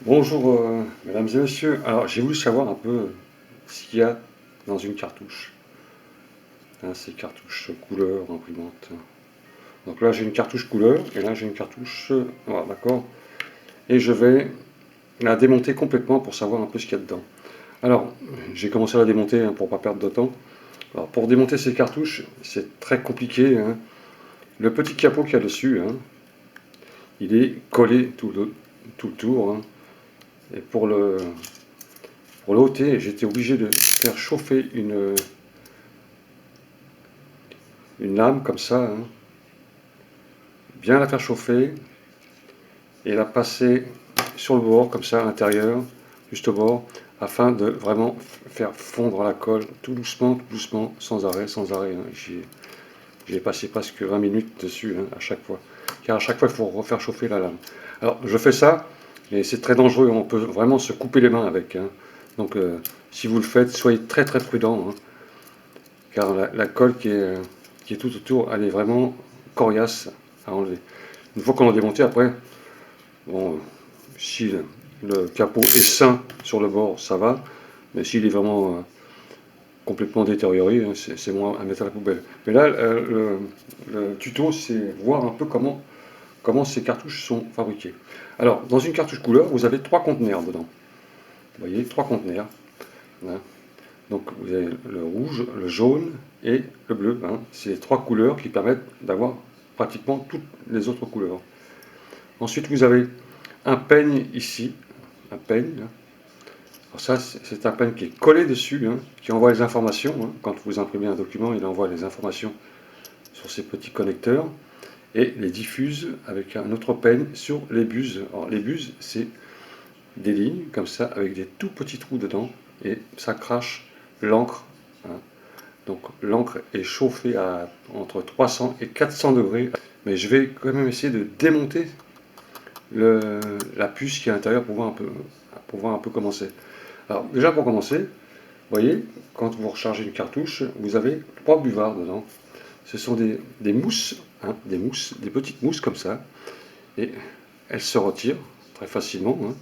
Bonjour mesdames et messieurs, alors j'ai voulu savoir un peu ce qu'il y a dans une cartouche, hein, ces cartouches couleur, imprimante. Donc là j'ai une cartouche couleur et là j'ai une cartouche, voilà, d'accord, et je vais la démonter complètement pour savoir un peu ce qu'il y a dedans. Alors j'ai commencé à la démonter hein, pour ne pas perdre de temps. Alors pour démonter ces cartouches c'est très compliqué, hein. Le petit capot qu'il y a dessus, hein, il est collé tout le tour, hein. Et pour le ôter, j'étais obligé de faire chauffer une lame comme ça, hein, bien la faire chauffer et la passer sur le bord comme ça à l'intérieur, juste au bord, afin de vraiment faire fondre la colle tout doucement, sans arrêt, sans arrêt, hein. J'ai passé presque 20 minutes dessus hein, à chaque fois, car à chaque fois il faut refaire chauffer la lame. Alors je fais ça, et c'est très dangereux, on peut vraiment se couper les mains avec, hein. Donc si vous le faites, soyez très très prudent, hein, car la colle qui est tout autour, elle est vraiment coriace à enlever. Une fois qu'on l'a démonté, après, bon, si le capot est sain sur le bord, ça va, mais s'il est vraiment complètement détérioré, hein, c'est moins à mettre à la poubelle. Mais là, le tuto, c'est voir un peu comment ces cartouches sont fabriquées. Alors, dans une cartouche couleur, vous avez trois conteneurs dedans. Vous voyez, trois conteneurs, hein. Donc vous avez le rouge, le jaune et le bleu, hein. C'est les trois couleurs qui permettent d'avoir pratiquement toutes les autres couleurs. Ensuite vous avez un peigne ici, un peigne. Alors ça c'est un peigne qui est collé dessus, hein, qui envoie les informations, hein. Quand vous imprimez un document, il envoie les informations sur ces petits connecteurs et les diffuse avec un autre peigne sur les buses. Alors les buses c'est des lignes comme ça avec des tout petits trous dedans et ça crache l'encre, hein. Donc l'encre est chauffée à entre 300 et 400 degrés. Mais je vais quand même essayer de démonter la puce qui est à l'intérieur pour voir un peu comment c'est. Alors déjà pour commencer, vous voyez, quand vous rechargez une cartouche, vous avez trois buvards dedans. Ce sont des mousses, hein, des petites mousses comme ça. Et elles se retirent très facilement, hein,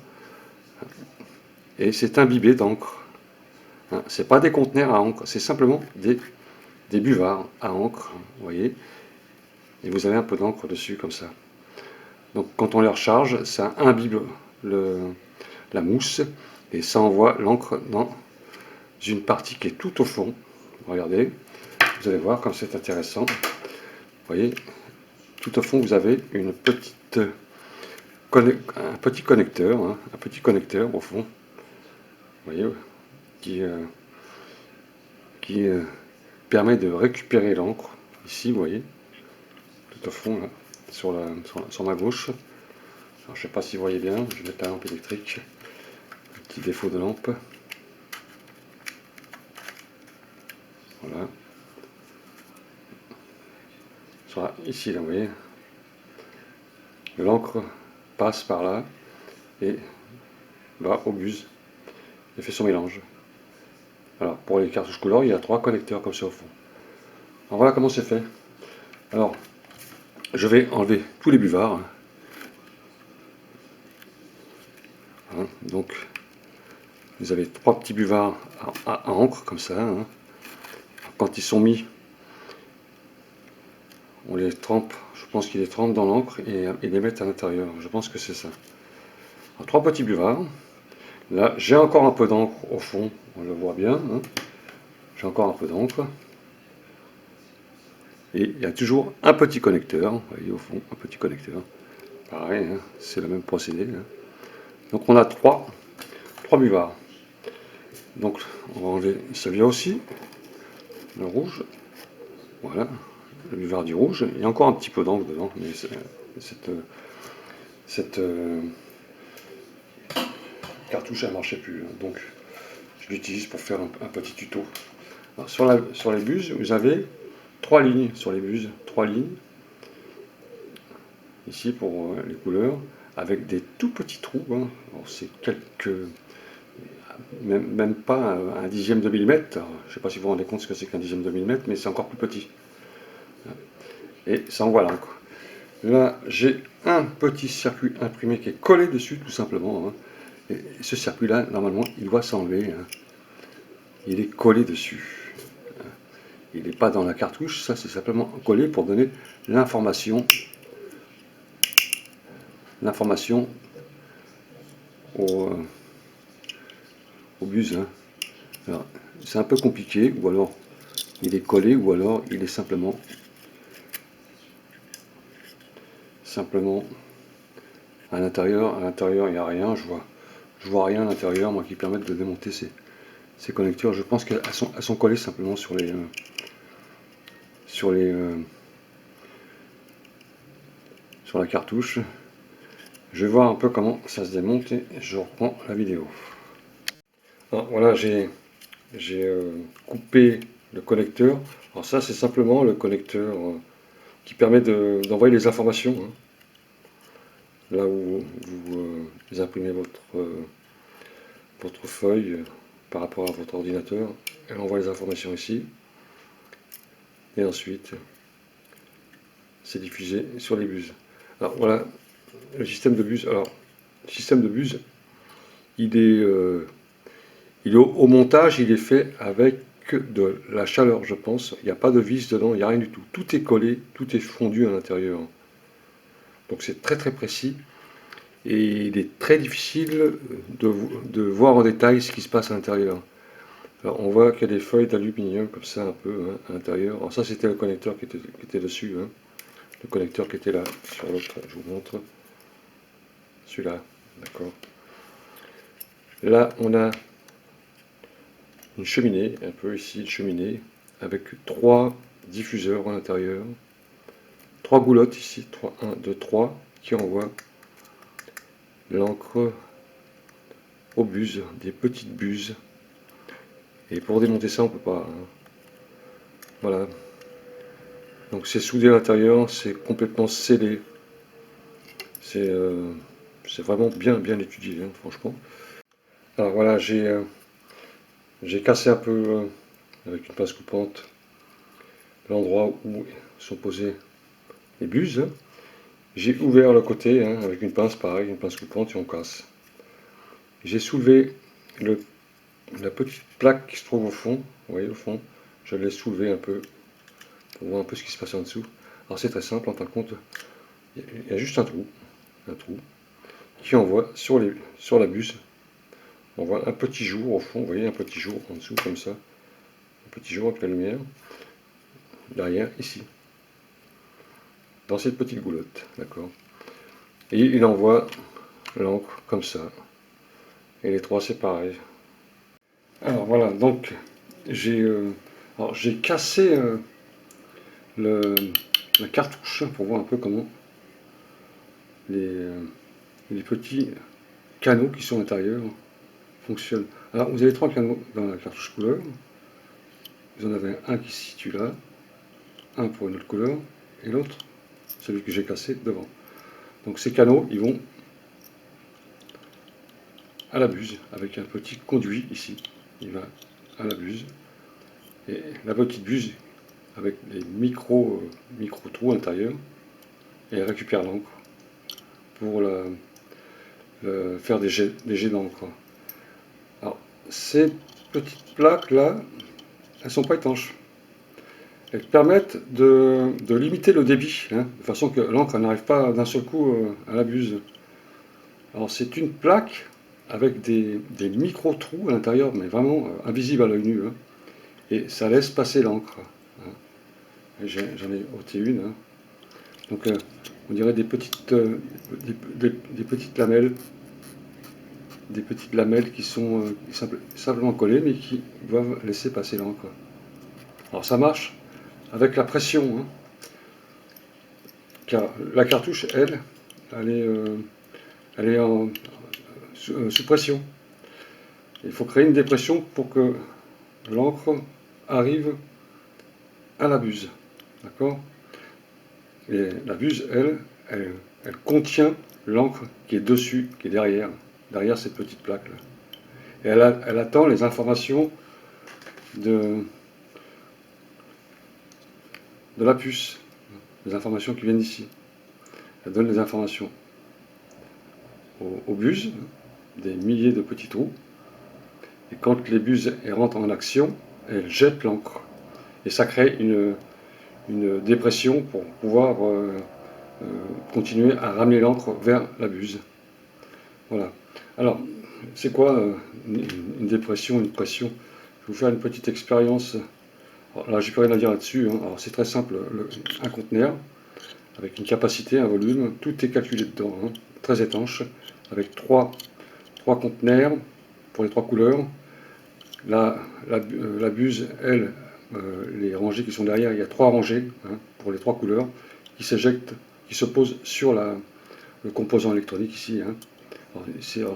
et c'est imbibé d'encre, hein. Ce n'est pas des conteneurs à encre, c'est simplement des buvards à encre, vous voyez. Et vous avez un peu d'encre dessus comme ça. Donc quand on les recharge, ça imbibe la mousse et ça envoie l'encre dans une partie qui est tout au fond. Regardez, vous allez voir comme c'est intéressant. Vous voyez, tout au fond vous avez un petit connecteur, hein, un petit connecteur au fond. Vous voyez, qui permet de récupérer l'encre. Ici, vous voyez, tout au fond là, sur ma gauche. Alors, je ne sais pas si vous voyez bien, je vais mettre la lampe électrique. Petit défaut de lampe. Voilà. Ici, là, vous voyez, l'encre passe par là et va au buse et fait son mélange. Alors, pour les cartouches couleur, il y a trois connecteurs comme ça au fond. Alors, voilà comment c'est fait. Alors, je vais enlever tous les buvards, hein. Donc, vous avez trois petits buvards à encre comme ça, hein. Quand ils sont mis, on les trempe, je pense qu'ils les trempent dans l'encre et les mettent à l'intérieur. Je pense que c'est ça. Alors, trois petits buvards. Là, j'ai encore un peu d'encre au fond, on le voit bien, hein. J'ai encore un peu d'encre. Et il y a toujours un petit connecteur, vous voyez au fond, un petit connecteur. Pareil, hein, c'est le même procédé, hein. Donc on a trois buvards. Donc on va enlever celui-là aussi, le rouge. Voilà, le buvard du rouge. Il y a encore un petit peu d'encre dedans, mais cette cartouche elle ne marchait plus, hein. Donc je l'utilise pour faire un petit tuto. Alors, sur les buses, vous avez trois lignes sur les buses, trois lignes. Ici pour les couleurs, avec des tout petits trous, hein. C'est même pas un dixième de millimètre. Je ne sais pas si vous vous rendez compte ce que c'est qu'un dixième de millimètre, mais c'est encore plus petit. Et ça envoie l'encre. Là, j'ai un petit circuit imprimé qui est collé dessus, tout simplement, hein. Et ce circuit-là, normalement, il doit s'enlever. Hein. Il est collé dessus. Il n'est pas dans la cartouche, ça c'est simplement collé pour donner l'information au, au bus. Hein. C'est un peu compliqué, ou alors il est collé, ou alors il est simplement à l'intérieur. À l'intérieur, il n'y a rien, je vois rien à l'intérieur, moi, qui permettent de démonter ces connecteurs. Je pense qu'elles sont collées simplement sur la cartouche. Je vais voir un peu comment ça se démonte et je reprends la vidéo. Alors, voilà, j'ai coupé le connecteur. Alors ça, c'est simplement le connecteur qui permet d'envoyer les informations. Hein. Là où vous imprimez votre feuille par rapport à votre ordinateur, elle envoie les informations ici. Et ensuite, c'est diffusé sur les buses. Alors voilà, le système de buse. Alors, le système de buse, il est au montage, il est fait avec de la chaleur, je pense. Il n'y a pas de vis dedans, il n'y a rien du tout. Tout est collé, tout est fondu à l'intérieur. Donc c'est très très précis. Et il est très difficile de voir en détail ce qui se passe à l'intérieur. Alors on voit qu'il y a des feuilles d'aluminium comme ça un peu hein, à l'intérieur. Alors ça c'était le connecteur qui était dessus. Hein. Le connecteur qui était là sur l'autre, je vous montre. Celui-là, d'accord. Là on a une cheminée, un peu ici, une cheminée, avec 3 diffuseurs à l'intérieur. 3 goulottes ici, 3, 1, 2, 3, qui envoient l'encre aux buses, des petites buses. Et pour démonter ça, on peut pas. Hein. Voilà. Donc c'est soudé à l'intérieur, c'est complètement scellé. C'est vraiment bien étudié, hein, franchement. Alors voilà, j'ai cassé un peu avec une pince coupante l'endroit où sont posées les buses. J'ai ouvert le côté hein, avec une pince, pareil, une pince coupante et on casse. J'ai soulevé la petite plaque qui se trouve au fond, vous voyez au fond, je l'ai soulevé un peu pour voir un peu ce qui se passe en dessous. Alors c'est très simple, en fin de compte, il y a juste un trou qui envoie sur la buse. On voit un petit jour au fond, vous voyez un petit jour en dessous comme ça, un petit jour avec la lumière, derrière ici, dans cette petite goulotte, d'accord. Et il envoie l'encre comme ça, et les 3 c'est pareil. Alors voilà, donc j'ai cassé la cartouche pour voir un peu comment les petits canaux qui sont à l'intérieur fonctionnent. Alors vous avez 3 canaux dans la cartouche couleur. Vous en avez un qui se situe là, un pour une autre couleur, et l'autre, celui que j'ai cassé devant. Donc ces canaux, ils vont à la buse, avec un petit conduit ici. Il va à la buse. Et la petite buse, avec des micro trous à l'intérieur, et elle récupère l'encre pour faire des jets d'encre. Alors, ces petites plaques-là, elles ne sont pas étanches. Elles permettent de limiter le débit, hein, de façon que l'encre n'arrive pas d'un seul coup à la buse. Alors c'est une plaque avec des micro-trous à l'intérieur, mais vraiment invisibles à l'œil nu. Hein, et ça laisse passer l'encre. Hein. J'en ai ôté une. Hein. Donc on dirait des petites lamelles. Des petites lamelles qui sont simplement collées, mais qui doivent laisser passer l'encre. Alors ça marche avec la pression. Hein, car la cartouche, elle est sous pression. Il faut créer une dépression pour que l'encre arrive à la buse. D'accord. Et la buse, elle contient l'encre qui est dessus, qui est derrière cette petite plaque-là. Et elle attend les informations de la puce, les informations qui viennent d'ici. Elle donne les informations aux buses, des milliers de petits trous. Et quand les buses rentrent en action, elles jettent l'encre. Et ça crée une dépression pour pouvoir continuer à ramener l'encre vers la buse. Voilà. Alors, c'est quoi une dépression, une pression? Je vais vous faire une petite expérience. Alors là, j'ai plus rien à dire là-dessus. Hein. Alors, c'est très simple. Un conteneur avec une capacité, un volume, tout est calculé dedans, hein, très étanche, avec trois conteneurs pour les trois couleurs. La buse, elle, les rangées qui sont derrière, il y a trois rangées hein, pour les trois couleurs qui s'éjectent, qui se posent sur le composant électronique ici. Hein. Alors,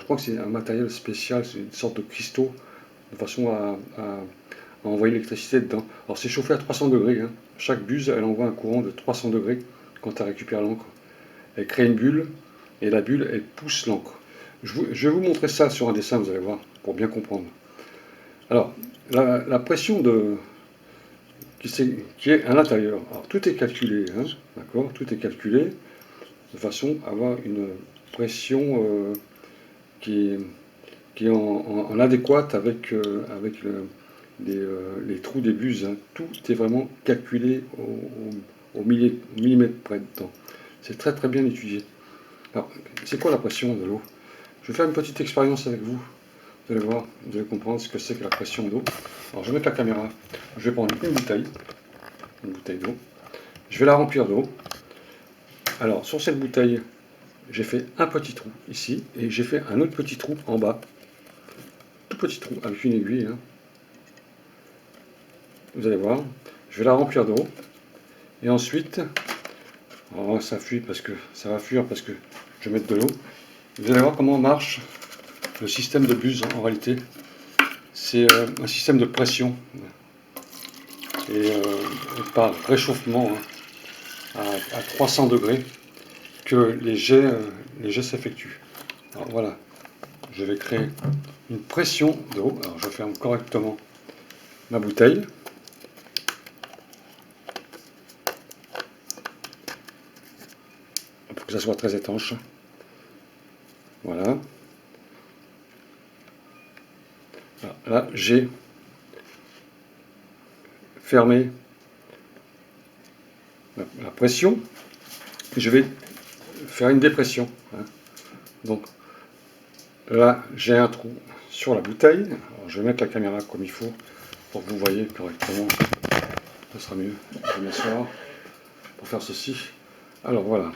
je crois que c'est un matériel spécial, c'est une sorte de cristaux de façon à envoyer l'électricité dedans. Alors c'est chauffé à 300 degrés. Hein. Chaque buse, elle envoie un courant de 300 degrés quand elle récupère l'encre. Elle crée une bulle et la bulle, elle pousse l'encre. Je vais vous montrer ça sur un dessin, vous allez voir, pour bien comprendre. Alors, la pression qui est à l'intérieur. Alors tout est calculé, hein, d'accord? Tout est calculé de façon à avoir une pression qui est en adéquate avec les trous des buses. Hein. Tout est vraiment calculé au millimètre près dedans. C'est très très bien étudié. Alors, c'est quoi la pression de l'eau? Je vais faire une petite expérience avec vous. Vous allez voir, vous allez comprendre ce que c'est que la pression d'eau. Alors, je vais mettre la caméra. Je vais prendre une bouteille d'eau. Je vais la remplir d'eau. Alors, sur cette bouteille, j'ai fait un petit trou ici et j'ai fait un autre petit trou en bas. Tout petit trou avec une aiguille. Hein. Vous allez voir. Je vais la remplir d'eau. Et ensuite, oh, ça fuit parce que ça va fuir parce que je vais mettre de l'eau. Vous allez voir comment marche le système de buse en réalité. C'est un système de pression et par réchauffement hein, à 300 degrés que les jets s'effectuent. Alors voilà, je vais créer une pression d'eau. Alors je ferme correctement ma bouteille. Pour que ça soit très étanche. Voilà. Alors, là, j'ai fermé la pression. Je vais faire une dépression. Hein. Donc là, j'ai un trou sur la bouteille. Alors, je vais mettre la caméra comme il faut pour que vous voyez correctement. Ce sera mieux. Je vais m'asseoir pour faire ceci. Alors voilà,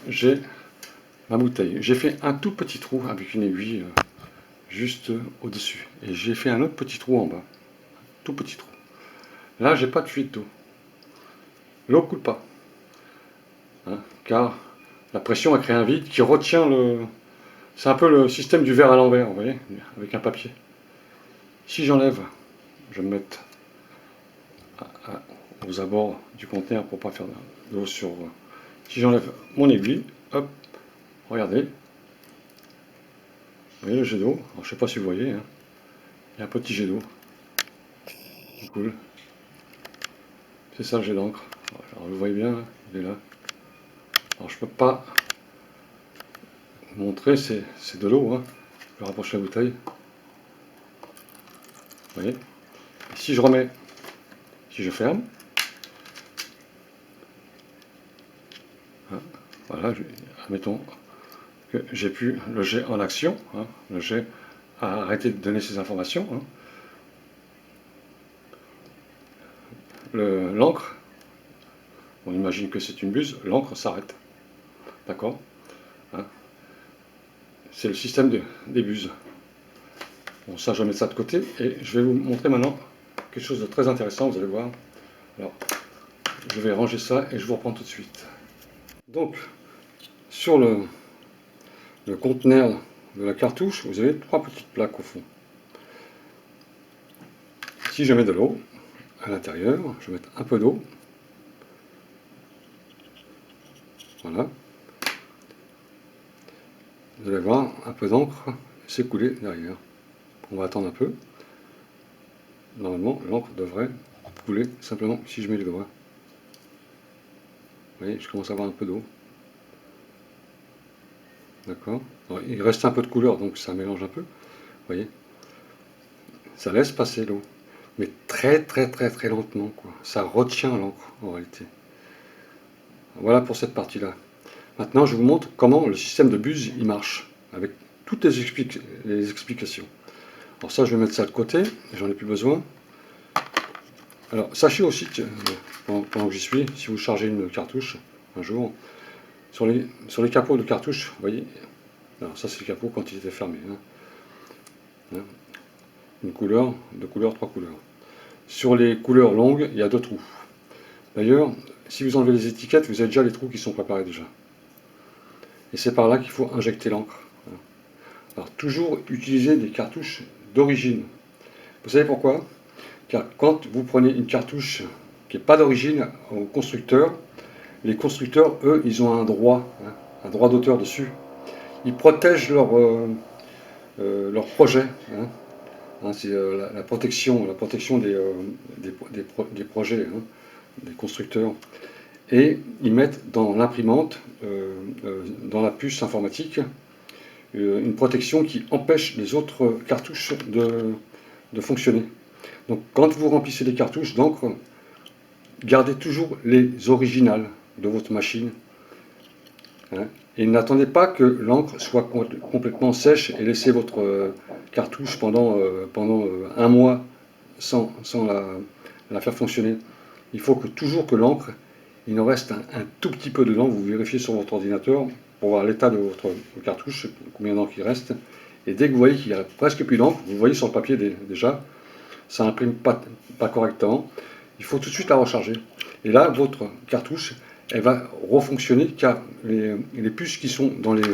j'ai ma bouteille. J'ai fait un tout petit trou avec une aiguille juste au-dessus. Et j'ai fait un autre petit trou en bas. Tout petit trou. Là, j'ai pas de fuite d'eau. L'eau coule pas. Hein, car la pression a créé un vide qui retient le... C'est un peu le système du verre à l'envers, vous voyez, avec un papier. Si j'enlève, je vais me mettre aux abords du conteneur pour ne pas faire de l'eau sur... Si j'enlève mon aiguille, hop, regardez. Vous voyez le jet d'eau? Je ne sais pas si vous voyez, hein. Il y a un petit jet d'eau qui coule. C'est ça le jet d'encre. Alors vous voyez bien, il est là. Alors je ne peux pas montrer, c'est de l'eau. Hein. Je vais rapprocher la bouteille. Vous voyez? Et si je remets, si je ferme, hein, voilà, admettons que j'ai pu le jet en action. Hein, le jet a arrêté de donner ces informations. Hein. L'encre, on imagine que c'est une buse, l'encre s'arrête. D'accord? Hein. C'est le système des buses. Bon, ça, je vais mettre ça de côté et je vais vous montrer maintenant quelque chose de très intéressant, vous allez voir. Alors, je vais ranger ça et je vous reprends tout de suite. Donc, sur le conteneur de la cartouche, vous avez trois petites plaques au fond. Si je mets de l'eau à l'intérieur, je vais mettre un peu d'eau. Voilà. Vous allez voir un peu d'encre s'écouler derrière. On va attendre un peu. Normalement, l'encre devrait couler simplement si je mets les doigts. Vous voyez, je commence à avoir un peu d'eau. d'accord. Il reste un peu de couleur, donc ça mélange un peu, vous voyez. Ça laisse passer l'eau, mais très très très très lentement, quoi. Ça retient l'encre, en réalité. Voilà pour cette partie-là. Maintenant, je vous montre comment le système de buse il marche, avec toutes les explications. Alors ça, je vais mettre ça de côté, j'en ai plus besoin. Alors, sachez aussi que, pendant que j'y suis, si vous chargez une cartouche, un jour, sur les capots de cartouche, vous voyez, alors ça c'est le capot quand il était fermé, hein. Hein, une couleur, deux couleurs, trois couleurs. Sur les couleurs longues, il y a deux trous. D'ailleurs, si vous enlevez les étiquettes, vous avez déjà les trous qui sont préparés déjà. Et c'est par là qu'il faut injecter l'encre. Alors toujours utiliser des cartouches d'origine. Vous savez pourquoi? Car quand vous prenez une cartouche qui n'est pas d'origine au constructeur, les constructeurs, eux, ils ont un droit d'auteur dessus. Ils protègent leur projet. C'est la protection des projets, des constructeurs. Et ils mettent dans l'imprimante, dans la puce informatique, une protection qui empêche les autres cartouches de fonctionner. Donc quand vous remplissez les cartouches d'encre, gardez toujours les originales de votre machine. Et n'attendez pas que l'encre soit complètement sèche et laissez votre cartouche pendant un mois sans la faire fonctionner. Il faut toujours que l'encre, il en reste un tout petit peu dedans. Vous vérifiez sur votre ordinateur pour voir l'état de votre cartouche, combien d'encre il reste. Et dès que vous voyez qu'il n'y a presque plus d'encre, vous voyez sur le papier déjà, ça n'imprime pas correctement. Il faut tout de suite la recharger. Et là, votre cartouche, elle va refonctionner car les puces qui sont dans les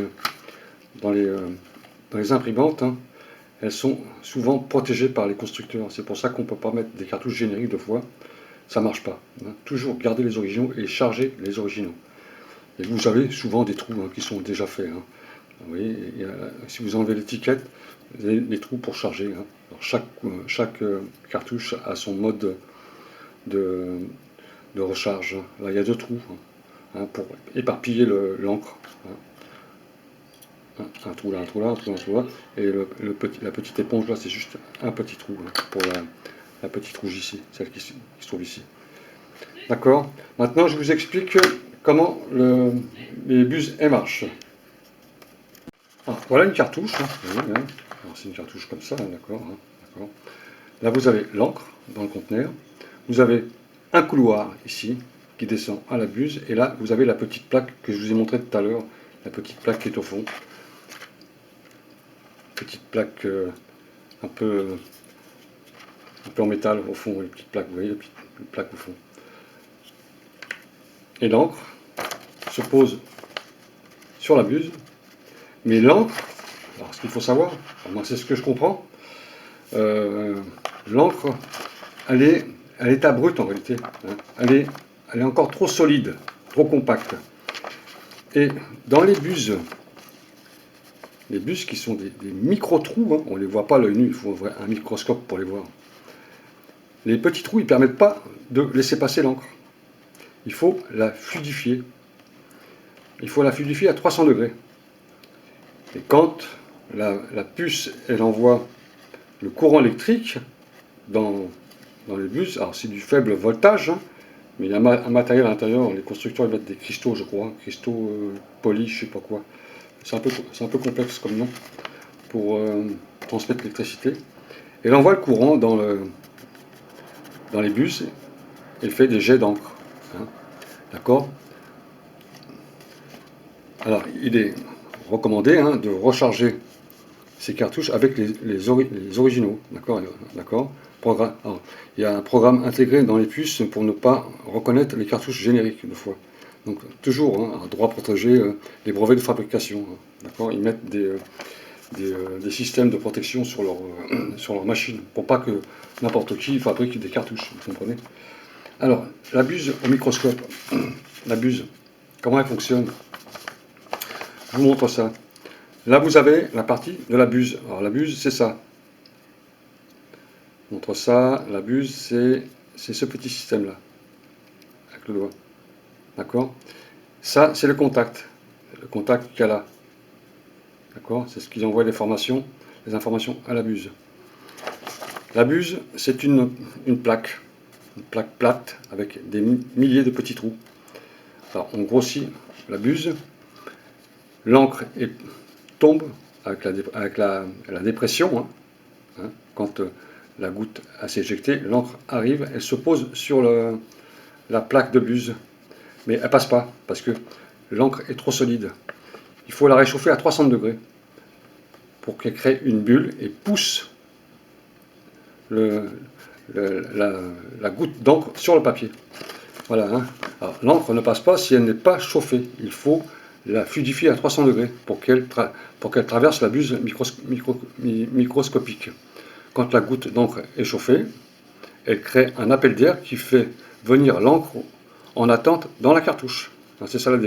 imprimantes, elles sont souvent protégées par les constructeurs. C'est pour ça qu'on ne peut pas mettre des cartouches génériques deux fois. Ça ne marche pas. Toujours garder les originaux et charger les originaux. Et vous avez souvent des trous qui sont déjà faits. Vous voyez, si vous enlevez l'étiquette, vous avez les trous pour charger. Alors chaque cartouche a son mode de recharge. Là, il y a deux trous pour éparpiller l'encre. Un trou là, un trou là, un trou là, un trou là. Et la petite éponge là, c'est juste un petit trou pour la petite rouge ici, celle qui se trouve ici. D'accord. Maintenant, je vous explique comment les buses marchent. Alors, voilà une cartouche. C'est une cartouche comme ça, d'accord. Là, vous avez l'encre dans le conteneur. Vous avez un couloir ici qui descend à la buse. Et là, vous avez la petite plaque que je vous ai montrée tout à l'heure. La petite plaque qui est au fond. Petite plaque un peu en métal au fond. Les petites plaques, vous voyez, les petites plaques au fond. Et l'encre se pose sur la buse. Mais l'encre, alors ce qu'il faut savoir, moi c'est ce que je comprends, l'encre, elle est à l'état brut en réalité. Elle est encore trop solide, trop compacte. Et dans les buses qui sont des micro-trous, on ne les voit pas à l'œil nu, il faut un microscope pour les voir. Les petits trous, ils ne permettent pas de laisser passer l'encre. Il faut la fluidifier. Il faut la fluidifier à 300 degrés. Et quand la puce, elle envoie le courant électrique dans les bus, alors c'est du faible voltage, mais il y a un matériel à l'intérieur, les constructeurs ils mettent des cristaux, je crois, cristaux polis, je sais pas quoi. C'est un peu complexe comme nom pour transmettre l'électricité. Elle envoie le courant dans les bus et fait des jets d'encre. D'accord. Alors, il est recommandé de recharger ces cartouches avec les originaux. D'accord. Il y a un programme intégré dans les puces pour ne pas reconnaître les cartouches génériques une fois. Donc toujours, un droit protégé, les brevets de fabrication. D'accord. Ils mettent des systèmes de protection sur leur machine pour pas que n'importe qui fabrique des cartouches. Vous comprenez? Alors, la buse au microscope. La buse, comment elle fonctionne? Je vous montre ça. Là, vous avez la partie de la buse. Alors, la buse, c'est ça. Je montre ça. La buse, c'est ce petit système-là. Avec le doigt. D'accord? Ça, c'est le contact. Le contact qu'il y a là. D'accord? C'est ce qui envoie les informations à la buse. La buse, c'est une plaque plate avec des milliers de petits trous. Alors on grossit la buse, l'encre tombe avec la dépression, hein, quand la goutte a s'éjecté, l'encre arrive, elle se pose sur la plaque de buse, mais elle passe pas parce que l'encre est trop solide. Il faut la réchauffer à 300 degrés pour qu'elle crée une bulle et pousse la goutte d'encre sur le papier. Voilà. Hein. Alors l'encre ne passe pas si elle n'est pas chauffée. Il faut la fluidifier à 300 degrés pour qu'elle traverse la buse microscopique. Quand la goutte d'encre est chauffée, elle crée un appel d'air qui fait venir l'encre en attente dans la cartouche. C'est ça la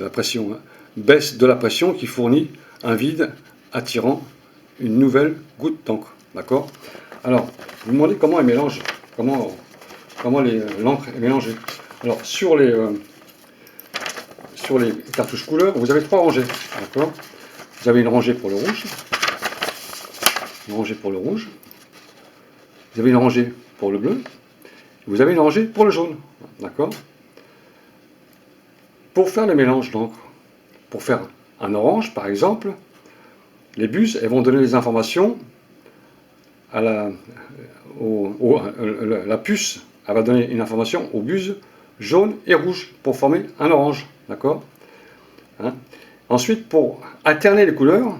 pression. Hein. Baisse de la pression qui fournit un vide attirant une nouvelle goutte d'encre. D'accord? Alors, vous me demandez comment elle mélange, comment l'encre est mélangée. Alors, sur les cartouches couleurs, vous avez 3 rangées. D'accord? Vous avez une rangée pour le rouge, une rangée pour le rouge, vous avez une rangée pour le bleu, vous avez une rangée pour le jaune. D'accord? Pour faire le mélange d'encre, pour faire un orange par exemple, les buses elles vont donner les informations à la puce, elle va donner une information aux buses jaune et rouge pour former un orange. D'accord? Hein? Ensuite, pour alterner les couleurs,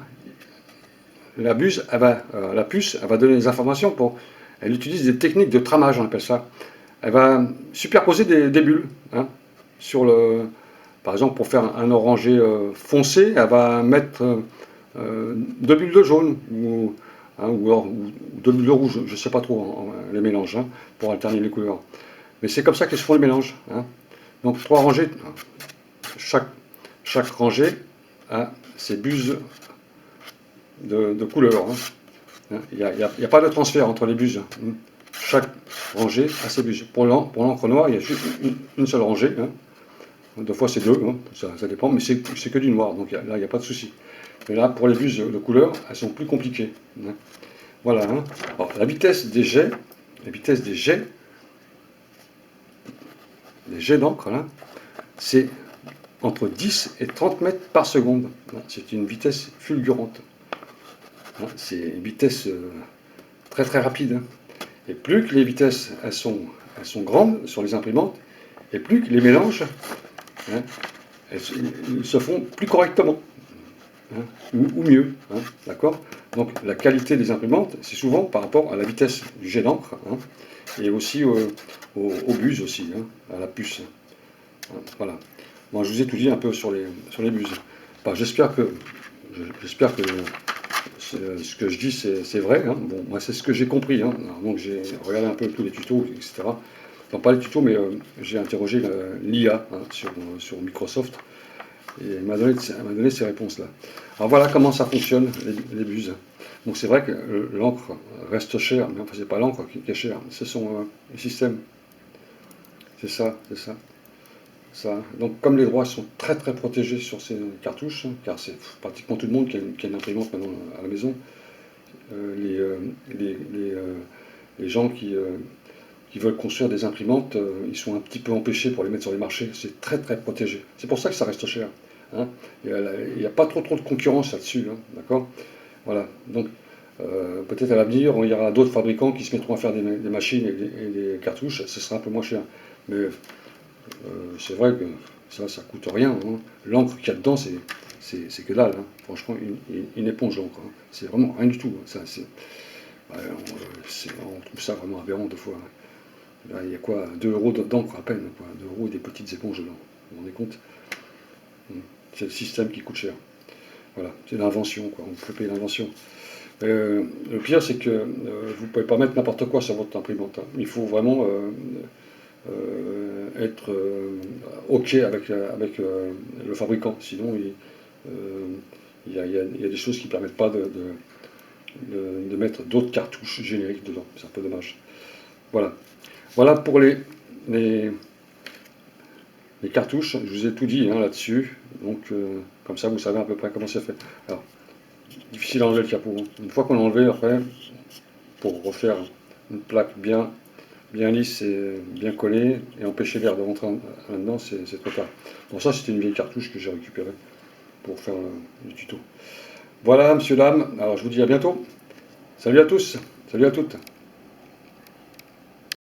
la puce elle va donner des informations elle utilise des techniques de tramage, on appelle ça. Elle va superposer des bulles. Hein, par exemple, pour faire un orangé foncé, elle va mettre 2 bulles de jaune ou 2 bulles de rouge, je ne sais pas trop les mélanges, hein, pour alterner les couleurs. Mais c'est comme ça qu'ils se font les mélanges. Hein. Donc 3 rangées, chaque rangée a ses buses de couleurs. Hein. Il n'y a pas de transfert entre les buses. Hein. Chaque rangée a ses buses. Pour l'encre noire, il y a juste une seule rangée. Hein. Deux fois c'est 2, hein. Ça dépend, mais c'est que du noir, donc là il n'y a pas de souci. Mais là, pour les buses de couleur, elles sont plus compliquées. Hein. Voilà. Hein. Alors, la vitesse des jets d'encre, c'est entre 10 et 30 mètres par seconde. C'est une vitesse fulgurante. C'est une vitesse très très rapide. Hein. Et plus que les vitesses elles sont grandes sur les imprimantes, et plus que les mélanges ils se font plus correctement. Hein, ou mieux. Hein, d'accord? Donc la qualité des imprimantes, c'est souvent par rapport à la vitesse du jet d'encre, hein, et aussi aux buses aussi, hein, à la puce. Hein, voilà. Bon, je vous ai tout dit un peu sur les buses. Enfin, j'espère que ce que je dis c'est vrai. Hein. Bon, moi c'est ce que j'ai compris. Hein. Alors, donc j'ai regardé un peu tous les tutos, etc. Non, pas les tutos, mais j'ai interrogé l'IA hein, sur Microsoft. Et elle m'a donné ces réponses-là. Alors voilà comment ça fonctionne, les buses. Donc c'est vrai que l'encre reste chère, mais enfin c'est pas l'encre qui est chère, c'est son système. C'est ça. Donc comme les droits sont très très protégés sur ces cartouches, hein, car c'est pratiquement tout le monde qui a une imprimante maintenant à la maison, les gens qui veulent construire des imprimantes, ils sont un petit peu empêchés pour les mettre sur les marchés. C'est très très protégé. C'est pour ça que ça reste cher. Hein. Il n'y a pas trop de concurrence là-dessus. Hein, d'accord? Voilà. Donc peut-être à l'avenir, il y aura d'autres fabricants qui se mettront à faire des machines et des cartouches. Ce sera un peu moins cher. Mais c'est vrai que ça coûte rien. Hein. L'encre qu'il y a dedans, c'est que dalle. Hein. Franchement, une éponge d'encre. Hein. C'est vraiment rien du tout. Ça, on trouve ça vraiment aberrant des fois. Là, il y a quoi? 2 euros d'encre à peine. Quoi. 2 euros et des petites éponges dedans. Vous vous rendez compte? C'est le système qui coûte cher. Voilà, c'est l'invention, quoi. On peut payer l'invention. Le pire, c'est que vous ne pouvez pas mettre n'importe quoi sur votre imprimante. Hein. Il faut vraiment être OK avec le fabricant. Sinon, il y a des choses qui ne permettent pas de mettre d'autres cartouches génériques dedans. C'est un peu dommage. Voilà. Voilà pour les cartouches, je vous ai tout dit hein, là-dessus, donc comme ça vous savez à peu près comment c'est fait. Alors, difficile à enlever le capot. Une fois qu'on l'a enlevé, après, pour refaire une plaque bien lisse et bien collée, et empêcher l'air de rentrer là-dedans, c'est trop tard. Bon, ça c'était une vieille cartouche que j'ai récupérée pour faire le tuto. Voilà, monsieur, dame, alors je vous dis à bientôt. Salut à tous, salut à toutes.